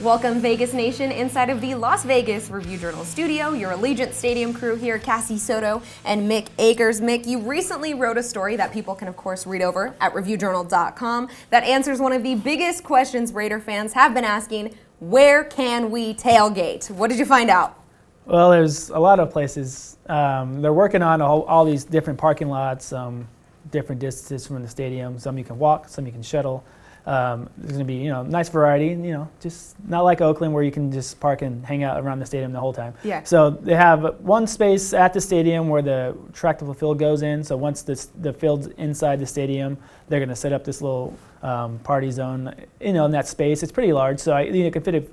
Welcome Vegas Nation inside of the Las Vegas Review-Journal studio. Your Allegiant Stadium crew here, Cassie Soto and Mick Akers. Mick, you recently wrote a story that people can of course read over at reviewjournal.com that answers one of the biggest questions Raider fans have been asking: where can we tailgate? What did you find out? Well, there's a lot of places. They're working on all these different parking lots, different distances from the stadium. Some you can walk, some you can shuttle. There's going to be, nice variety, just not like Oakland where you can just park and hang out around the stadium the whole time. Yeah. So they have one space at the stadium where the tractable field goes in. So once the field's inside the stadium, they're going to set up this little party zone, in that space. It's pretty large, so you can fit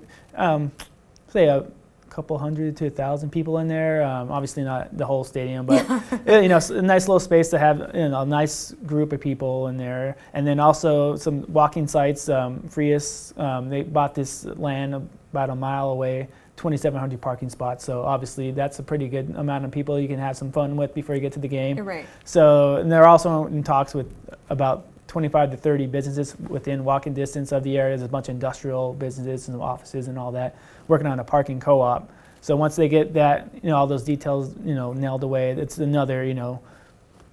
say a couple hundred to 1,000 people in there. Obviously not the whole stadium, but a nice little space to have a nice group of people in there. And then also some walking sites. Frias, they bought this land about a mile away, 2,700 parking spots. So obviously that's a pretty good amount of people you can have some fun with before you get to the game. Right. So, and they're also in talks with about 25 to 30 businesses within walking distance of the area. There's a bunch of industrial businesses and offices and all that, working on a parking co-op. So once they get that, all those details, nailed away, it's another,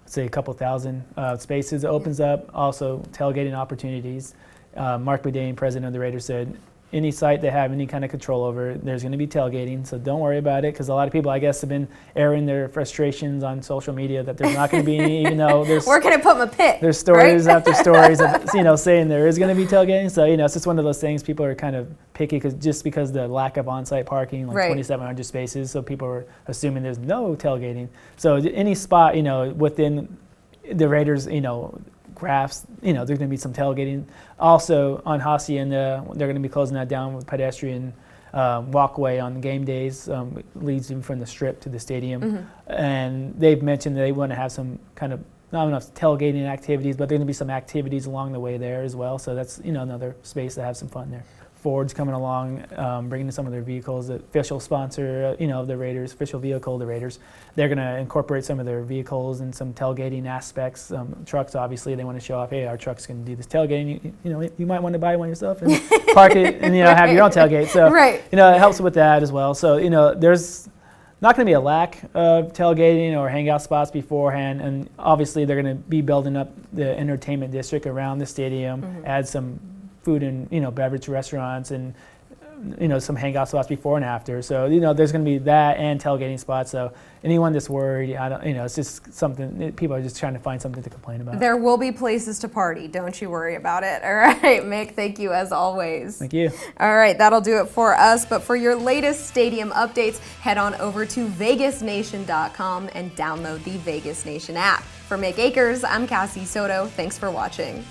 say a couple thousand spaces it opens up. Also tailgating opportunities. Mark Bedane, president of the Raiders, said any site they have any kind of control over, there's going to be tailgating, so don't worry about it, because a lot of people, I guess, have been airing their frustrations on social media that there's not going to be any, even though there's... Where can I put my pick? There's stories right? after stories of, saying there is going to be tailgating, so, it's just one of those things. People are kind of picky because the lack of on-site parking, like right. 2,700 spaces, so people are assuming there's no tailgating. So any spot, within the Raiders, graphs, there's going to be some tailgating. Also on Hacienda, they're going to be closing that down with pedestrian walkway on game days, leads you from the strip to the stadium. Mm-hmm. And they've mentioned that they want to have some kind of, not enough tailgating activities, but there's going to be some activities along the way there as well. So that's, another space to have some fun there. Ford's coming along, bringing some of their vehicles. The official sponsor, the Raiders, official vehicle of the Raiders. They're going to incorporate some of their vehicles and some tailgating aspects. Trucks, obviously, they want to show off, hey, our truck's going to do this tailgating. You might want to buy one yourself and park it and, have your own tailgate. So, right. It helps with that as well. So, there's not going to be a lack of tailgating or hangout spots beforehand. And obviously, they're going to be building up the entertainment district around the stadium, mm-hmm. add some food and beverage restaurants and some hangout spots before and after. So there's going to be that and tailgating spots. So anyone that's worried, it's just something people are just trying to find something to complain about. There will be places to party. Don't you worry about it. All right, Mick. Thank you as always. Thank you. All right, that'll do it for us. But for your latest stadium updates, head on over to vegasnation.com and download the Vegas Nation app. For Mick Akers, I'm Cassie Soto. Thanks for watching.